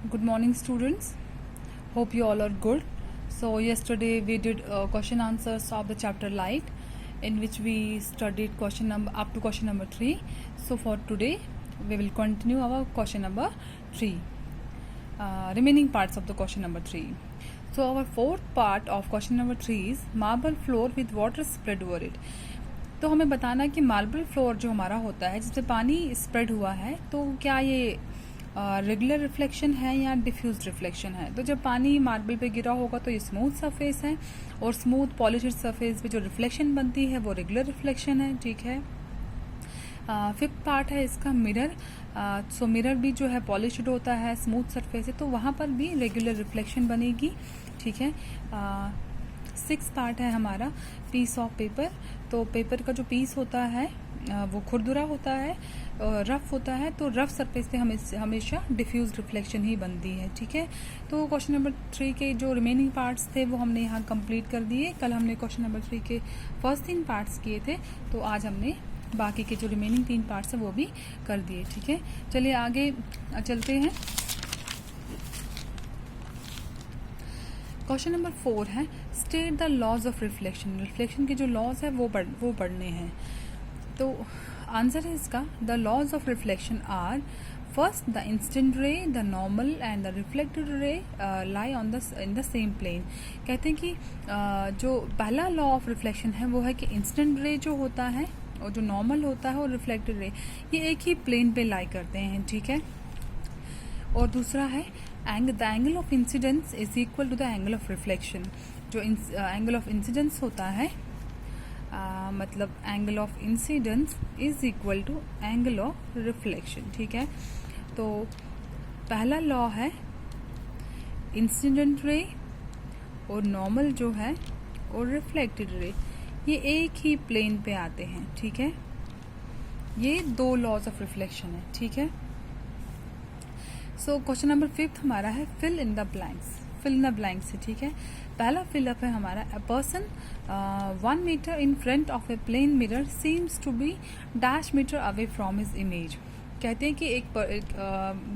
Good morning, students. Hope you all are good. So yesterday we did question answers of the chapter light, in which we studied question number up to question number 3. So for today we will continue our question number 3, remaining parts of the question number 3. So our fourth part of question number 3 is marble floor with water spread over it. तो हमें बताना कि marble floor जो हमारा होता है जिसपे पानी स्प्रेड हुआ है, तो क्या ये रेगुलर रिफ्लेक्शन है या डिफ्यूज रिफ्लेक्शन है। तो जब पानी मार्बल पे गिरा होगा तो ये स्मूथ सरफेस है, और स्मूथ पॉलिश्ड सरफेस पे जो रिफ्लेक्शन बनती है वो रेगुलर रिफ्लेक्शन है। ठीक है। फिफ्थ पार्ट है इसका मिरर। सो मिरर भी जो है पॉलिश्ड होता है, स्मूथ सरफेस है, तो वहाँ पर भी रेगुलर रिफ्लेक्शन बनेगी। ठीक है। सिक्स पार्ट है हमारा पीस ऑफ पेपर। तो पेपर का जो पीस होता है वो खुरदुरा होता है, रफ होता है, तो रफ सरफेस पे हमेशा डिफ्यूज रिफ्लेक्शन ही बनती है। ठीक है। तो क्वेश्चन नंबर 3 के जो रिमेनिंग पार्ट्स थे वो हमने यहाँ कंप्लीट कर दिए। कल हमने क्वेश्चन नंबर 3 के फर्स्ट 3 पार्ट्स किए थे, तो आज हमने बाकी के जो रिमेनिंग 3 पार्ट्स हैं वो भी कर दिए। ठीक है। चलिए आगे चलते हैं। क्वेश्चन नंबर 4 है state the laws of reflection. Reflection के जो लॉज है वो पढ़ने हैं। तो आंसर है इसका the laws of reflection are first the instant ray, the normal and the reflected ray lie on in the same plane. कहते हैं कि जो पहला लॉ ऑफ रिफ्लेक्शन है वो है कि इंस्टेंट रे जो होता है और जो नॉर्मल होता है और रिफ्लेक्टेड रे ये एक ही प्लेन पे लाई करते हैं। ठीक है। और दूसरा है the angle of incidence is equal to the angle of reflection. जो एंगल ऑफ इंसिडेंस होता है मतलब angle of incidence is equal to angle of reflection. ठीक है। तो पहला लॉ है इंसिडेंट रे और नॉर्मल जो है और रिफ्लेक्टेड रे ये एक ही प्लेन पे आते हैं। ठीक है। ये 2 लॉज ऑफ रिफ्लेक्शन है। ठीक है। सो क्वेश्चन नंबर 5 हमारा है fill in the blanks. Fill in the blanks है। ठीक है। पहला फिलअप है हमारा a person 1 metre in front of a plane mirror seems to be dash metre away from his image. कहते हैं कि एक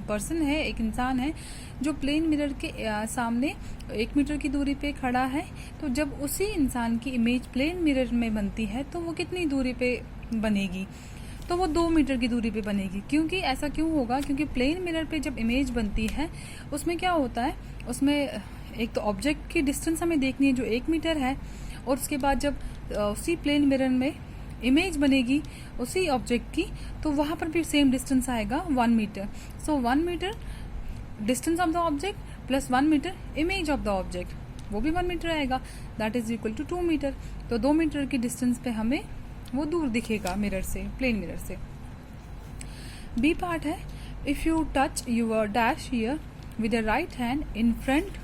पर्सन है, एक इंसान है जो प्लेन मिरर के सामने 1 मीटर की दूरी पे खड़ा है। तो जब उसी इंसान की इमेज प्लेन मिरर में बनती है तो वो कितनी दूरी पे बनेगी? तो वो 2 मीटर की दूरी पे बनेगी। क्योंकि ऐसा क्यों होगा? क्योंकि प्लेन मिरर पे जब इमेज बनती है उसमें क्या होता है, उसमें एक तो ऑब्जेक्ट की डिस्टेंस हमें देखनी है जो 1 मीटर है, और उसके बाद जब उसी प्लेन मिरर में इमेज बनेगी उसी ऑब्जेक्ट की तो वहाँ पर भी सेम डिस्टेंस आएगा 1 metre. So 1 metre distance of the object plus 1 metre image of the object वो भी 1 मीटर आएगा, that is equal to 2 metre. तो 2 मीटर की डिस्टेंस पे हमें वो दूर दिखेगा मिरर से, प्लेन मिरर से। बी पार्ट है if you touch your dash ear with the right hand in front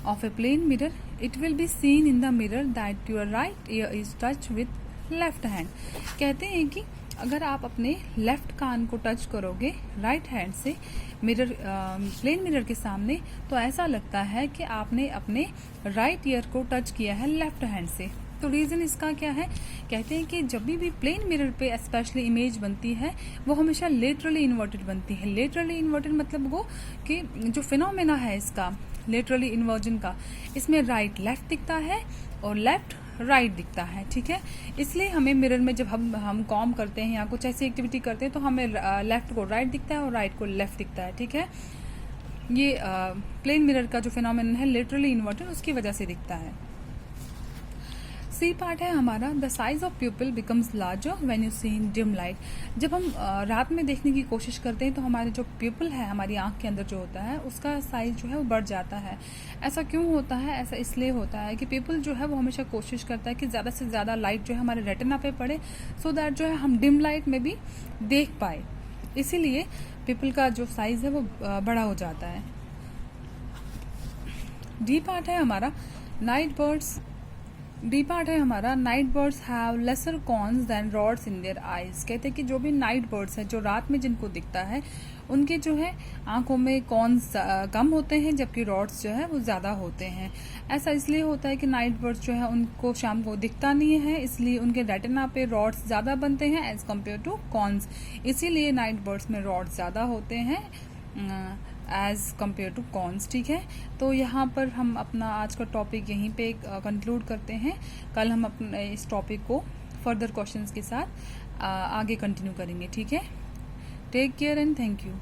of a plane mirror it will be seen in the mirror that your right ear is touch with left hand. कहते हैं कि अगर आप अपने left कान को touch करोगे right hand से mirror plane mirror के सामने तो ऐसा लगता है कि आपने अपने राइट ईयर को टच किया है लेफ्ट हैंड से। तो रीज़न इसका क्या है? कहते हैं कि जब भी प्लेन मिरर पे स्पेशली इमेज बनती है वो हमेशा लेटरली इन्वर्टेड बनती है। लेटरली इन्वर्टेड मतलब वो कि जो फिनोमेना है इसका लेटरली इन्वर्जन का, इसमें राइट लेफ्ट दिखता है और लेफ्ट राइट दिखता है। ठीक है। इसलिए हमें मिरर में जब हम कॉम करते हैं या कुछ ऐसी एक्टिविटी करते हैं तो हमें लेफ्ट को राइट दिखता है और राइट को लेफ्ट दिखता है। ठीक है। ये प्लेन मिरर का जो फिनोमेना है लेटरली इन्वर्टेड उसकी वजह से दिखता है। सी पार्ट है हमारा the size of pupil becomes larger when you see in dim light. जब हम रात में देखने की कोशिश करते हैं तो हमारे जो प्यूपिल है हमारी आंख के अंदर जो होता है उसका साइज जो है वो बढ़ जाता है। ऐसा क्यों होता है? ऐसा इसलिए होता है कि प्यूपिल जो है वो हमेशा कोशिश करता है कि ज़्यादा से ज़्यादा लाइट जो है हमारे रेटिना पे पड़े, सो दैट जो है हम डिम लाइट में भी देख पाए। इसीलिए प्यूपिल का जो साइज है वो बड़ा हो जाता है। डी पार्ट है हमारा नाइट बर्ड्स। डी पार्ट है हमारा night birds have lesser cones than rods in their eyes. कहते हैं कि जो भी नाइट बर्ड्स हैं जो रात में जिनको दिखता है उनके जो है आंखों में कॉन्स कम होते हैं जबकि रॉड्स जो है वो ज़्यादा होते हैं। ऐसा इसलिए होता है कि नाइट बर्ड्स जो है उनको शाम को दिखता नहीं है, इसलिए उनके रेटिना पे रॉड्स ज़्यादा बनते हैं एज कम्पेयर टू कॉन्स। इसीलिए नाइट बर्ड्स में रॉड्स ज़्यादा होते हैं एज कंपेयर टू कॉन्स। ठीक है, तो यहाँ पर हम अपना आज का टॉपिक यहीं पे कंक्लूड करते हैं। कल हम अपने इस टॉपिक को फर्दर क्वेश्चंस के साथ आगे कंटिन्यू करेंगे। ठीक है, take care and thank you.